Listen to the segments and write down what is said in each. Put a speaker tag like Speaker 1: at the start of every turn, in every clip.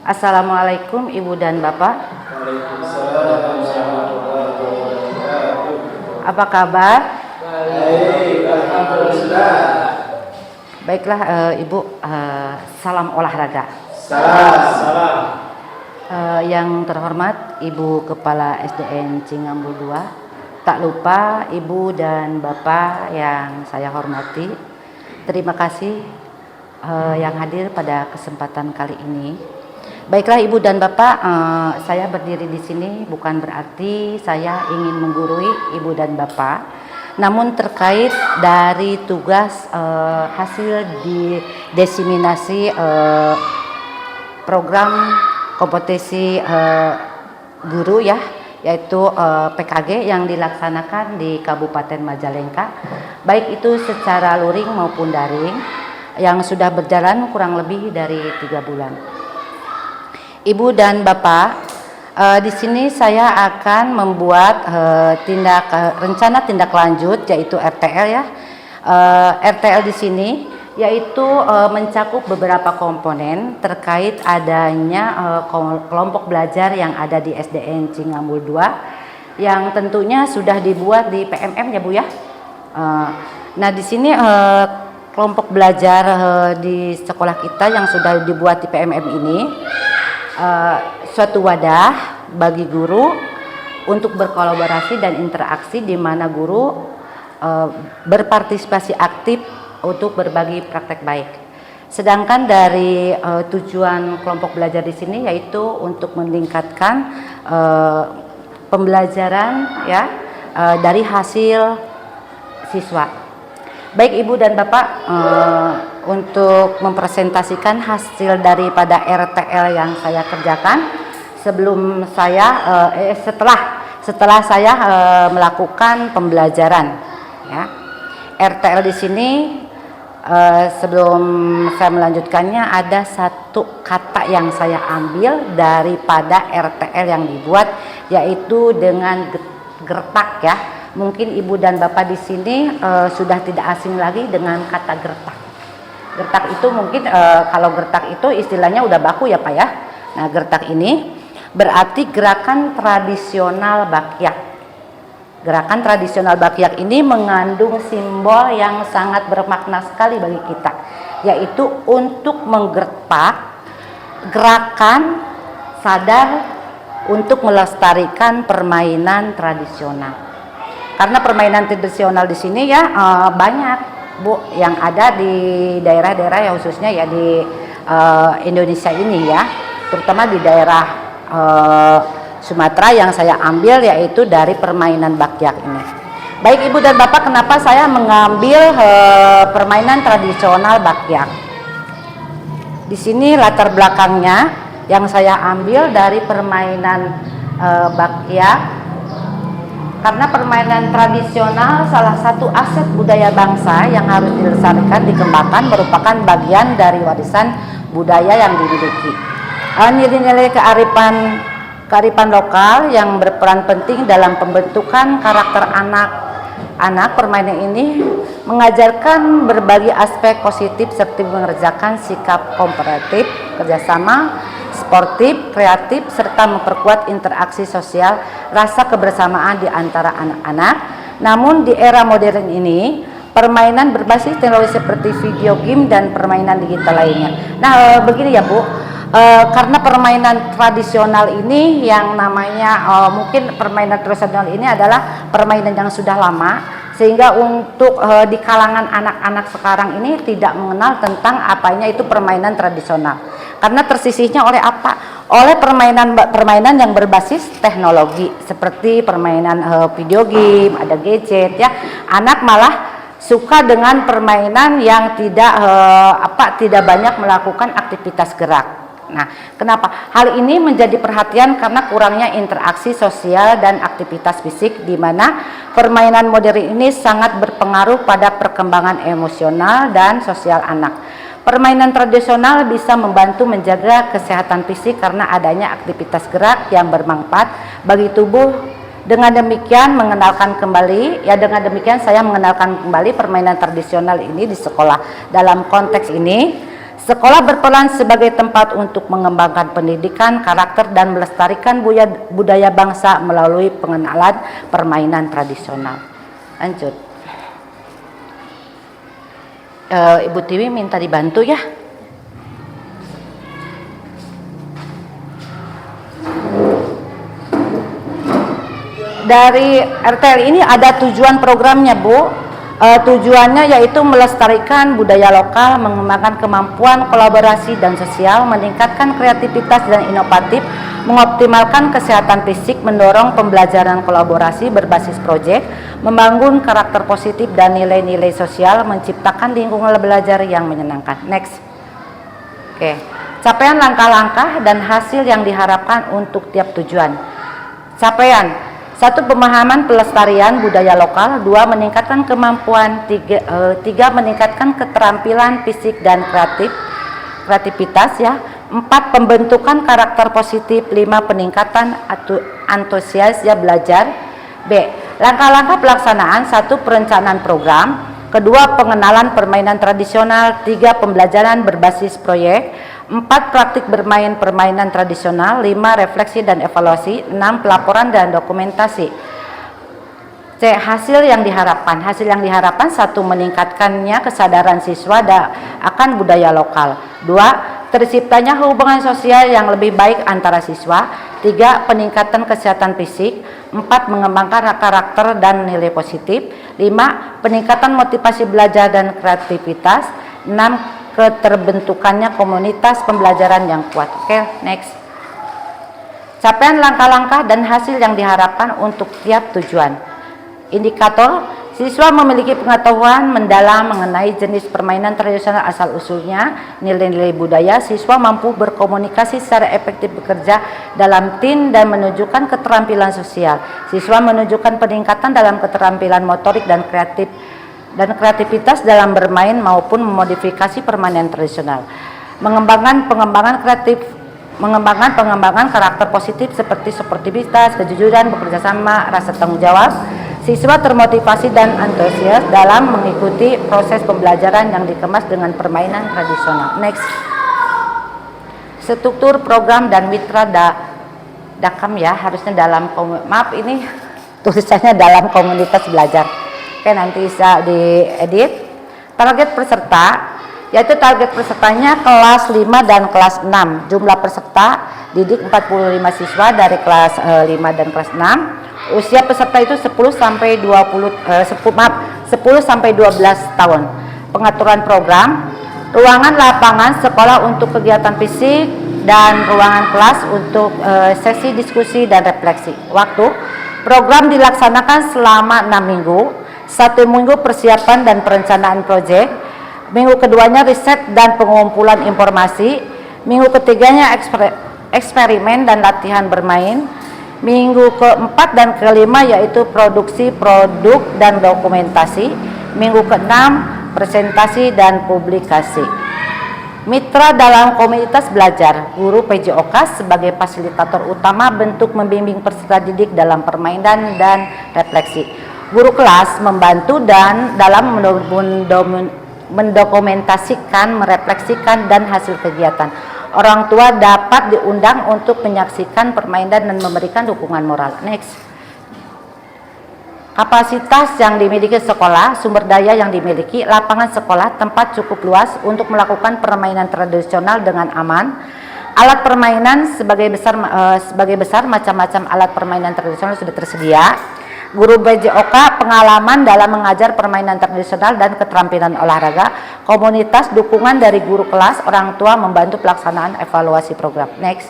Speaker 1: Assalamualaikum Ibu dan Bapak.
Speaker 2: Waalaikumsalam warahmatullahi wabarakatuh.
Speaker 1: Apa kabar?
Speaker 2: Baik, alhamdulillah.
Speaker 1: Baiklah Ibu, salam olahraga.
Speaker 2: Salam.
Speaker 1: Yang terhormat Ibu Kepala SDN Cingambul 2, tak lupa Ibu dan Bapak yang saya hormati. Terima kasih yang hadir pada kesempatan kali ini. Baiklah Ibu dan Bapak, saya berdiri di sini bukan berarti saya ingin menggurui Ibu dan Bapak, namun terkait dari tugas hasil diseminasi program kompetisi guru ya, yaitu PKG yang dilaksanakan di Kabupaten Majalengka, baik itu secara luring maupun daring, yang sudah berjalan kurang lebih dari 3 bulan. Ibu dan Bapak, di sini saya akan membuat rencana tindak lanjut, yaitu RTL ya. RTL di sini yaitu mencakup beberapa komponen terkait adanya kelompok belajar yang ada di SDN Cingambul 2 yang tentunya sudah dibuat di PMM ya Bu ya. Nah di sini kelompok belajar di sekolah kita yang sudah dibuat di PMM ini suatu wadah bagi guru untuk berkolaborasi dan interaksi di mana guru berpartisipasi aktif untuk berbagi praktek baik. Sedangkan dari tujuan kelompok belajar di sini yaitu untuk meningkatkan pembelajaran ya dari hasil siswa. Baik Ibu dan Bapak, untuk mempresentasikan hasil daripada RTL yang saya kerjakan sebelum saya setelah saya melakukan pembelajaran ya. RTL di sini sebelum saya melanjutkannya ada satu kata yang saya ambil daripada RTL yang dibuat, yaitu dengan gertak ya. Mungkin Ibu dan Bapak di sini sudah tidak asing lagi dengan kata gertak. Gertak itu mungkin kalau gertak itu istilahnya udah baku ya Pak ya. Nah gertak ini berarti gerakan tradisional bakyak. Gerakan tradisional bakyak ini mengandung simbol yang sangat bermakna sekali bagi kita, yaitu untuk menggertak gerakan sadar untuk melestarikan permainan tradisional. Karena permainan tradisional di sini ya banyak Bu yang ada di daerah-daerah ya, khususnya ya di Indonesia ini ya, terutama di daerah Sumatera yang saya ambil yaitu dari permainan bakyak ini. Baik Ibu dan Bapak, kenapa saya mengambil permainan tradisional bakyak? Di sini latar belakangnya yang saya ambil dari permainan bakyak. Karena permainan tradisional salah satu aset budaya bangsa yang harus dilestarikan, dikembangkan, merupakan bagian dari warisan budaya yang dimiliki. Nilai-nilai kearifan lokal yang berperan penting dalam pembentukan karakter anak. Permainan ini mengajarkan berbagai aspek positif seperti mengerjakan sikap kooperatif, kerjasama, sportif, kreatif, serta memperkuat interaksi sosial, rasa kebersamaan di antara anak-anak. Namun di era modern ini, permainan berbasis teknologi seperti video game dan permainan digital lainnya. Nah, begini ya Bu, karena permainan tradisional ini yang namanya mungkin permainan tradisional ini adalah permainan yang sudah lama, sehingga untuk di kalangan anak-anak sekarang ini tidak mengenal tentang apanya itu permainan tradisional. Karena tersisihnya oleh apa? Oleh permainan yang berbasis teknologi seperti permainan video game, ada gadget ya. Anak malah suka dengan permainan yang tidak banyak melakukan aktivitas gerak. Nah, kenapa? Hal ini menjadi perhatian karena kurangnya interaksi sosial dan aktivitas fisik, di mana permainan modern ini sangat berpengaruh pada perkembangan emosional dan sosial anak. Permainan tradisional bisa membantu menjaga kesehatan fisik karena adanya aktivitas gerak yang bermanfaat bagi tubuh. Dengan demikian dengan demikian saya mengenalkan kembali permainan tradisional ini di sekolah. Dalam konteks ini Sekolah berperan sebagai tempat untuk mengembangkan pendidikan, karakter, dan melestarikan budaya bangsa melalui pengenalan permainan tradisional. Lanjut. Ibu Tiwi minta dibantu ya. Dari RTL ini ada tujuan programnya, Bu. Tujuannya yaitu melestarikan budaya lokal, mengembangkan kemampuan kolaborasi dan sosial, meningkatkan kreativitas dan inovatif, mengoptimalkan kesehatan fisik, mendorong pembelajaran kolaborasi berbasis proyek, membangun karakter positif dan nilai-nilai sosial, menciptakan lingkungan belajar yang menyenangkan. Next. Oke. Capaian langkah-langkah dan hasil yang diharapkan untuk tiap tujuan. Capaian: 1. Pemahaman pelestarian budaya lokal. 2. Meningkatkan kemampuan. 3. Meningkatkan keterampilan fisik dan kreativitas ya. 4. Pembentukan karakter positif. 5. Peningkatan antusias ya belajar. B. Langkah-langkah pelaksanaan. 1. Perencanaan program. 2. Pengenalan permainan tradisional. 3. Pembelajaran berbasis proyek. 4. Praktik bermain permainan tradisional. 5. Refleksi dan evaluasi. 6. Pelaporan dan dokumentasi. C. Hasil yang diharapkan. Hasil yang diharapkan: 1. Meningkatkannya kesadaran siswa akan budaya lokal. 2. Terciptanya hubungan sosial yang lebih baik antara siswa. 3. Peningkatan kesehatan fisik. 4. Mengembangkan karakter dan nilai positif. 5. Peningkatan motivasi belajar dan kreativitas. 6. Keterbentukannya komunitas pembelajaran yang kuat. Oke, next. Capaian langkah-langkah dan hasil yang diharapkan untuk tiap tujuan. Indikator: siswa memiliki pengetahuan mendalam mengenai jenis permainan tradisional asal-usulnya, nilai-nilai budaya. Siswa mampu berkomunikasi secara efektif, bekerja dalam tim, dan menunjukkan keterampilan sosial. Siswa menunjukkan peningkatan dalam keterampilan motorik dan kreativitas dalam bermain maupun memodifikasi permainan tradisional. Pengembangan karakter positif seperti sportivitas, kejujuran, bekerja sama, rasa tanggung jawab. Siswa termotivasi dan antusias dalam mengikuti proses pembelajaran yang dikemas dengan permainan tradisional. Next. Struktur program dan mitra dakam ya, harusnya dalam ini tulisannya dalam komunitas belajar. Oke, nanti bisa diedit. Target peserta, yaitu target pesertanya kelas 5 dan kelas 6. Jumlah peserta didik 45 siswa dari kelas 5 dan kelas 6. Usia peserta itu 10 sampai 12 tahun. Pengaturan program: ruangan lapangan sekolah untuk kegiatan fisik dan ruangan kelas untuk sesi diskusi dan refleksi. Waktu: program dilaksanakan selama 6 minggu. 1 minggu persiapan dan perencanaan proyek. Minggu keduanya riset dan pengumpulan informasi. Minggu ketiganya eksperimen dan latihan bermain. Minggu keempat dan kelima yaitu produksi produk dan dokumentasi. Minggu keenam presentasi dan publikasi. Mitra dalam komunitas belajar: guru PJOK sebagai fasilitator utama bentuk membimbing peserta didik dalam permainan dan refleksi. Guru kelas membantu dan dalam mendokumentasikan, merefleksikan dan hasil kegiatan. Orang tua dapat diundang untuk menyaksikan permainan dan memberikan dukungan moral. Next. Kapasitas yang dimiliki sekolah, sumber daya yang dimiliki, lapangan sekolah, tempat cukup luas untuk melakukan permainan tradisional dengan aman. Alat permainan sebagai besar macam-macam alat permainan tradisional sudah tersedia. Guru PJOK pengalaman dalam mengajar permainan tradisional dan keterampilan olahraga. Komunitas dukungan dari guru kelas, orang tua membantu pelaksanaan evaluasi program. Next.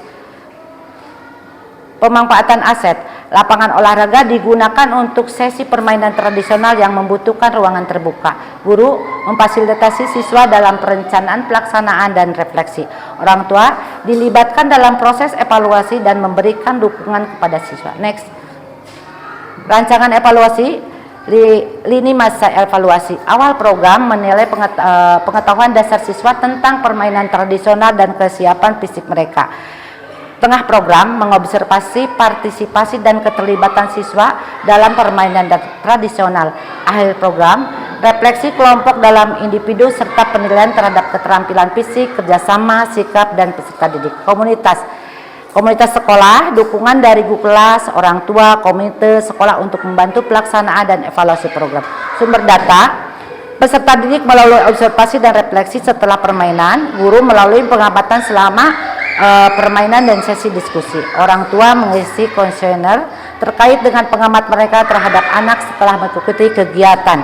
Speaker 1: Pemanfaatan aset. Lapangan olahraga digunakan untuk sesi permainan tradisional yang membutuhkan ruangan terbuka. Guru memfasilitasi siswa dalam perencanaan, pelaksanaan, dan refleksi. Orang tua dilibatkan dalam proses evaluasi dan memberikan dukungan kepada siswa. Next. Rancangan evaluasi, lini masa evaluasi. Awal program menilai pengetahuan dasar siswa tentang permainan tradisional dan kesiapan fisik mereka. Tengah program mengobservasi partisipasi dan keterlibatan siswa dalam permainan tradisional. Akhir program, refleksi kelompok dalam individu serta penilaian terhadap keterampilan fisik, kerjasama, sikap, dan peserta didik. Komunitas sekolah, dukungan dari guru kelas, orang tua, komite sekolah untuk membantu pelaksanaan dan evaluasi program. Sumber data, peserta didik melalui observasi dan refleksi setelah permainan, guru melalui pengamatan selama permainan dan sesi diskusi. Orang tua mengisi kuesioner terkait dengan pengamat mereka terhadap anak setelah mengikuti kegiatan.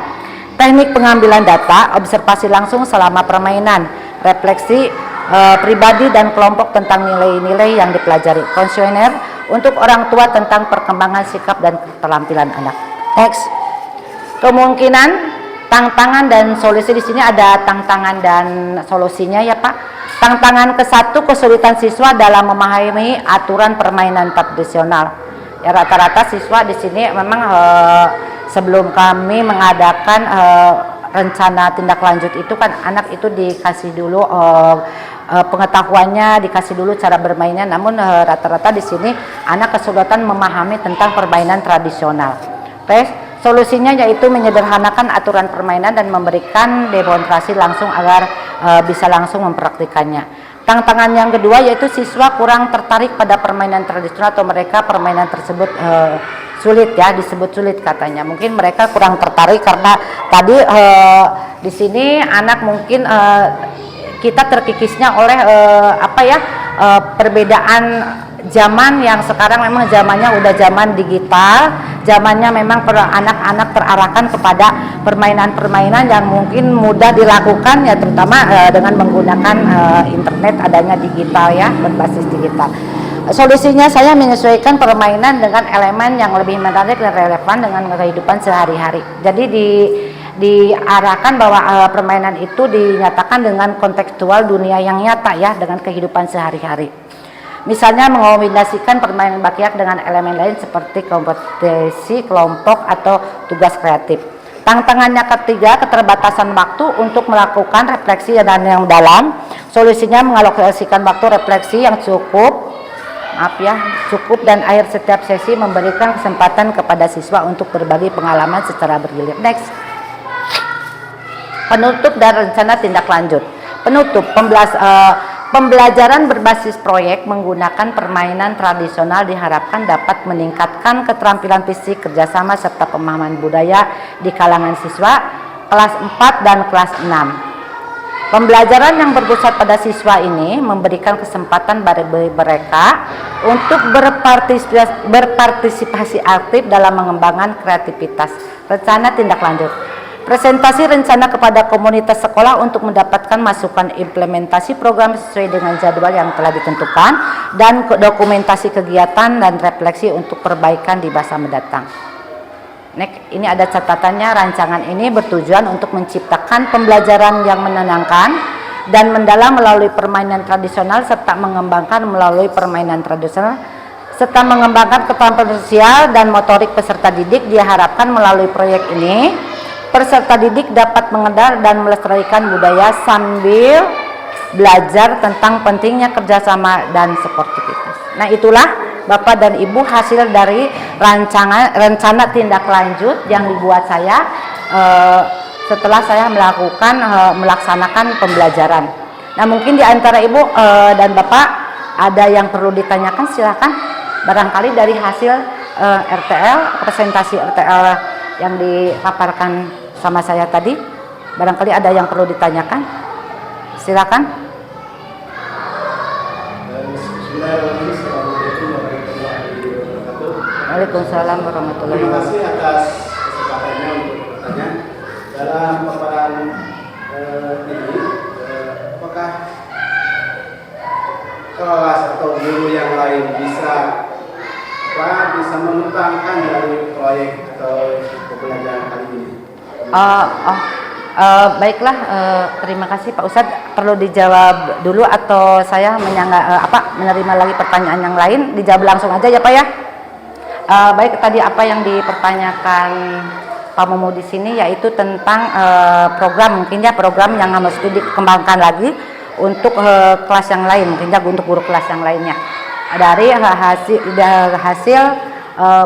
Speaker 1: Teknik pengambilan data, observasi langsung selama permainan, refleksi pribadi dan kelompok tentang nilai-nilai yang dipelajari. Kuesioner untuk orang tua tentang perkembangan sikap dan keterampilan anak. Next. Kemungkinan, tantangan dan solusi. Di sini ada tantangan dan solusinya ya Pak. Tantangan ke-1, kesulitan siswa dalam memahami aturan permainan tradisional. Ya rata-rata siswa di sini memang sebelum kami mengadakan rencana tindak lanjut itu kan anak itu dikasih dulu pengetahuannya, dikasih dulu cara bermainnya. Namun rata-rata di sini anak kesulitan memahami tentang permainan tradisional. Oke. Solusinya yaitu menyederhanakan aturan permainan dan memberikan demonstrasi langsung agar bisa langsung mempraktikannya. Tantangan yang kedua yaitu siswa kurang tertarik pada permainan tradisional atau mereka permainan tersebut sulit ya, disebut sulit katanya. Mungkin mereka kurang tertarik karena tadi di sini anak mungkin kita terkikisnya oleh perbedaan zaman yang sekarang memang zamannya udah zaman digital, zamannya memang anak-anak terarahkan kepada permainan-permainan yang mungkin mudah dilakukan ya, terutama dengan menggunakan internet, adanya digital ya, berbasis digital. Solusinya saya menyesuaikan permainan dengan elemen yang lebih menarik dan relevan dengan kehidupan sehari-hari. Jadi diarahkan bahwa permainan itu dinyatakan dengan kontekstual dunia yang nyata ya, dengan kehidupan sehari-hari. Misalnya mengombinasikan permainan bakyak dengan elemen lain seperti kompetisi kelompok atau tugas kreatif. Tantangannya ketiga, keterbatasan waktu untuk melakukan refleksi dan yang dalam. Solusinya mengalokasikan waktu refleksi yang cukup dan akhir setiap sesi memberikan kesempatan kepada siswa untuk berbagi pengalaman secara bergilir. Next. Penutup dan rencana tindak lanjut. Penutup, pembelajaran berbasis proyek menggunakan permainan tradisional diharapkan dapat meningkatkan keterampilan fisik, kerjasama, serta pemahaman budaya di kalangan siswa kelas 4 dan kelas 6. Pembelajaran yang berpusat pada siswa ini memberikan kesempatan bagi mereka untuk berpartisipasi aktif dalam mengembangkan kreativitas. Rencana tindak lanjut. Presentasi rencana kepada komunitas sekolah untuk mendapatkan masukan implementasi program sesuai dengan jadwal yang telah ditentukan dan dokumentasi kegiatan dan refleksi untuk perbaikan di masa mendatang. Next, ini ada catatannya. Rancangan ini bertujuan untuk menciptakan pembelajaran yang menenangkan dan mendalam melalui permainan tradisional serta mengembangkan keterampilan sosial dan motorik peserta didik. Diharapkan melalui proyek ini peserta didik dapat mengenal dan melestarikan budaya sambil belajar tentang pentingnya kerjasama dan sportivitas. Nah, itulah Bapak dan Ibu hasil dari rencana tindak lanjut yang dibuat saya setelah saya melaksanakan pembelajaran. Nah, mungkin di antara Ibu dan Bapak ada yang perlu ditanyakan, silakan. Barangkali dari hasil presentasi RTL yang dipaparkan sama saya tadi, barangkali ada yang perlu ditanyakan, silakan. Waalaikumsalam warahmatullahi
Speaker 2: Terima
Speaker 1: wabarakatuh.
Speaker 2: kasih atas kesempatannya untuk bertanya. Dalam paparan ini, apakah kelas atau guru yang lain bisa mengembangkan dari proyek atau pembelajaran kali ini?
Speaker 1: Baiklah, terima kasih Pak Ustadz. Perlu dijawab dulu atau saya menerima lagi pertanyaan yang lain? Dijawab langsung aja ya Pak ya. Baik, tadi apa yang dipertanyakan Pak Mumu di sini yaitu tentang program, mungkin ya program yang harus dikembangkan lagi untuk kelas yang lain, mungkin ya untuk guru kelas yang lainnya. Dari hasil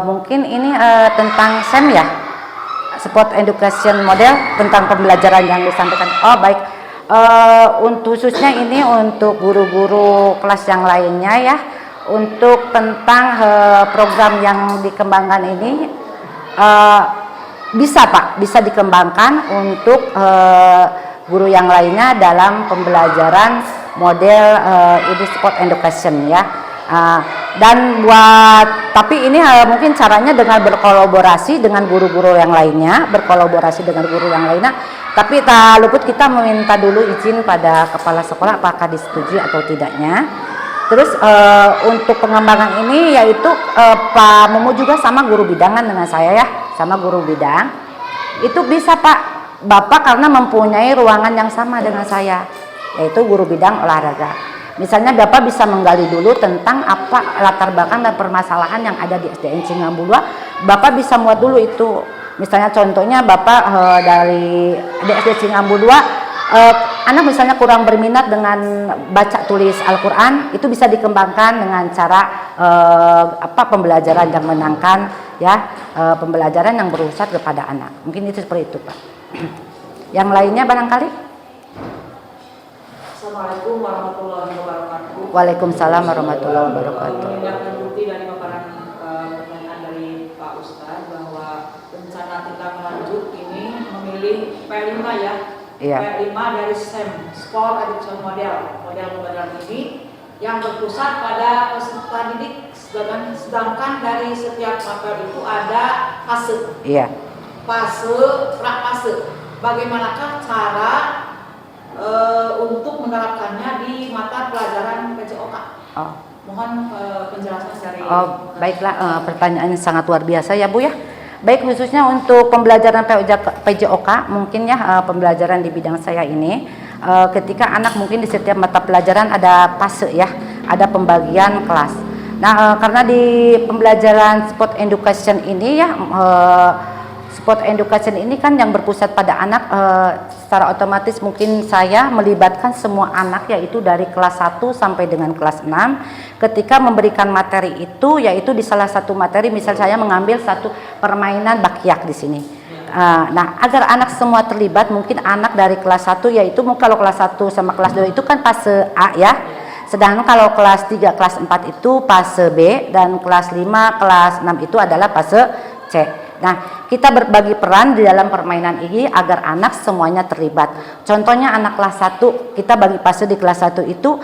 Speaker 1: mungkin ini tentang SEM ya, sport education model tentang pembelajaran yang disampaikan. Oh baik, untuk khususnya ini untuk guru-guru kelas yang lainnya ya, untuk tentang program yang dikembangkan ini bisa Pak, bisa dikembangkan untuk guru yang lainnya dalam pembelajaran model ini sport education ya. Dan tapi ini mungkin caranya dengan berkolaborasi dengan guru-guru yang lainnya, tapi tak luput kita meminta dulu izin pada kepala sekolah apakah disetujui atau tidaknya. Terus untuk pengembangan ini yaitu Pak Mumu juga sama guru bidangan dengan saya ya, sama guru bidang. Itu bisa Pak, Bapak karena mempunyai ruangan yang sama dengan saya, yaitu guru bidang olahraga. Misalnya Bapak bisa menggali dulu tentang apa latar belakang dan permasalahan yang ada di SDN Cingambulua. Bapak bisa muat dulu itu. Misalnya contohnya Bapak dari SD Cingambulua, anak misalnya kurang berminat dengan baca tulis Al-Quran, itu bisa dikembangkan dengan cara pembelajaran yang menangkan ya, pembelajaran yang berusaha kepada anak. Mungkin itu seperti itu Pak. Yang lainnya barangkali?
Speaker 3: Assalamualaikum warahmatullahi wabarakatuh.
Speaker 1: Waalaikumsalam warahmatullahi wabarakatuh.
Speaker 3: Menindaklanjuti dari paparan pertanyaan dari Pak Ustadz bahwa rencana kita melanjut ini memilih P5 ya.
Speaker 1: Iya.
Speaker 3: P5 dari SEM, Sport Education Model pembelajaran ini yang berpusat pada peserta didik, sedangkan dari setiap materi itu ada fase.
Speaker 1: Iya.
Speaker 3: Fase, prakfase. Bagaimanakah cara untuk menerapkannya di mata pelajaran PJOK?
Speaker 1: Oh.
Speaker 3: Mohon penjelasan dari.
Speaker 1: Oh, baiklah, pertanyaan sangat luar biasa ya Bu ya. Baik, khususnya untuk pembelajaran PJOK mungkin ya, pembelajaran di bidang saya ini, ketika anak mungkin di setiap mata pelajaran ada fase ya, ada pembagian kelas. Nah, karena di pembelajaran sport education ini ya, sport education ini kan yang berpusat pada anak, secara otomatis mungkin saya melibatkan semua anak yaitu dari kelas 1 sampai dengan kelas 6 ketika memberikan materi itu, yaitu di salah satu materi misal saya mengambil satu permainan bakyak di sini. Nah, agar anak semua terlibat, mungkin anak dari kelas 1 yaitu kalau kelas 1 sama kelas 2 itu kan fase A ya. Sedangkan kalau kelas 3, kelas 4 itu fase B, dan kelas 5, kelas 6 itu adalah fase C. Nah, kita berbagi peran di dalam permainan ini agar anak semuanya terlibat. Contohnya anak kelas 1, kita bagi fase di kelas 1 itu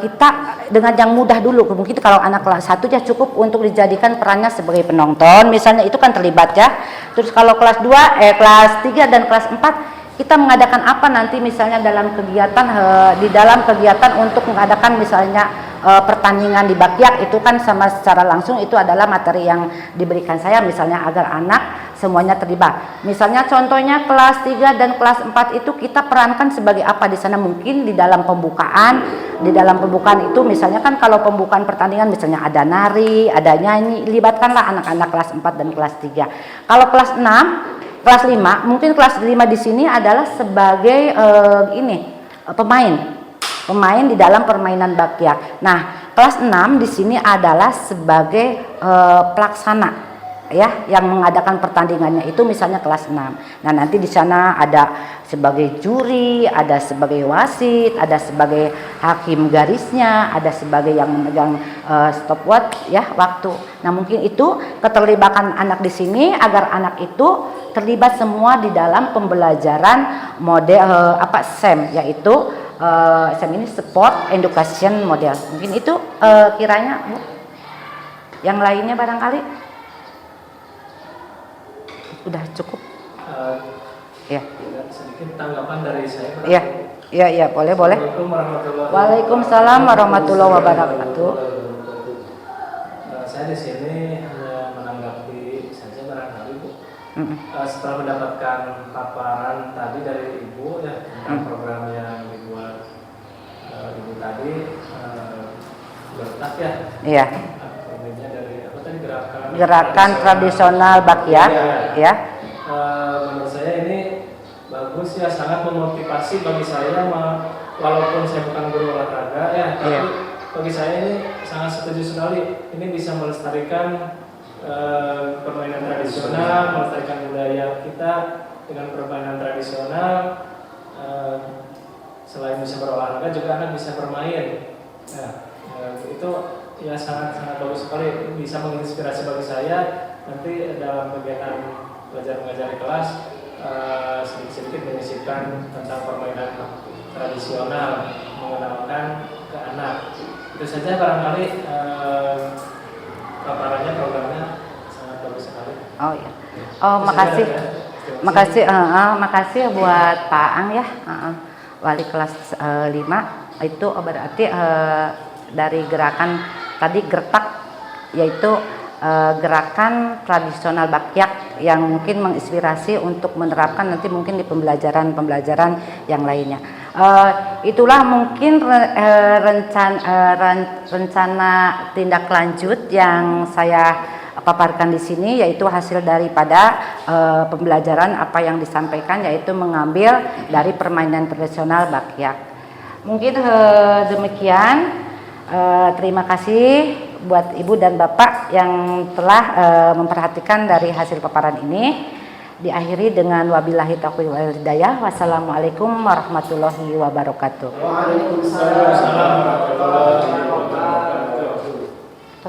Speaker 1: kita dengan yang mudah dulu. Mungkin kalau anak kelas 1 ya cukup untuk dijadikan perannya sebagai penonton, misalnya itu kan terlibat ya. Terus kalau kelas 2, kelas 3 dan kelas 4 kita mengadakan apa nanti misalnya dalam kegiatan untuk mengadakan misalnya pertandingan di bakyak, itu kan sama secara langsung itu adalah materi yang diberikan saya misalnya agar anak semuanya terlibat. Misalnya contohnya kelas 3 dan kelas 4 itu kita perankan sebagai apa di sana, mungkin di dalam pembukaan itu misalnya kan kalau pembukaan pertandingan misalnya ada nari, ada nyanyi, libatkanlah anak-anak kelas 4 dan kelas 3. Kalau kelas 6, kelas 5, mungkin kelas 5 di sini adalah sebagai pemain di dalam permainan bakyak. Nah, kelas 6 di sini adalah sebagai pelaksana ya, yang mengadakan pertandingannya itu misalnya kelas 6. Nah, nanti di sana ada sebagai juri, ada sebagai wasit, ada sebagai hakim garisnya, ada sebagai yang memegang stopwatch ya, waktu. Nah, mungkin itu keterlibatan anak di sini agar anak itu terlibat semua di dalam pembelajaran model SEM, yaitu SEM ini Sport Education Model. Mungkin itu kiranya Bu. Yang lainnya barangkali udah cukup. Ya.
Speaker 4: Sedikit tanggapan dari saya.
Speaker 1: Iya, boleh. Waalaikumsalam warahmatullahi wabarakatuh.
Speaker 4: Saya di sini hanya menanggapi saja barangkali Bu. Setelah mendapatkan paparan tadi dari Ibu ya tentang program yang dibuat Ibu tadi, bertak ya. Iya. Dari apa tadi,
Speaker 1: gerakan tradisional bakyak ya.
Speaker 4: Menurut saya ini bagus ya, sangat memotivasi bagi saya, walaupun saya bukan guru olahraga ya, tapi bagi saya ini sangat setuju sekali. Ini bisa melestarikan permainan tradisional, melestarikan budaya kita dengan permainan tradisional. Selain bisa berolahraga juga anak bisa bermain. Nah, itu ya sangat bagus sekali, bisa menginspirasi bagi saya nanti dalam kegiatan belajar mengajar di kelas sedikit-sedikit menyisipkan tentang permainan tradisional, mengenalkan ke anak. Itu saja barangkali paparannya, programnya sangat bagus sekali.
Speaker 1: Oh iya. Oh, makasih. Makasih buat Pak Ang ya. Wali kelas 5 itu berarti dari gerakan tadi gertak, yaitu gerakan tradisional Bakyak yang mungkin menginspirasi untuk menerapkan nanti mungkin di pembelajaran yang lainnya. Itulah mungkin rencana tindak lanjut yang saya paparkan di sini, yaitu hasil daripada pembelajaran apa yang disampaikan, yaitu mengambil dari permainan tradisional Bakyak. Mungkin demikian. Terima kasih buat Ibu dan Bapak yang telah memperhatikan dari hasil paparan ini. Diakhiri dengan wabillahi taufiq wal hidayah. Wassalamualaikum warahmatullahi wabarakatuh.
Speaker 2: Waalaikumsalam warahmatullahi wabarakatuh.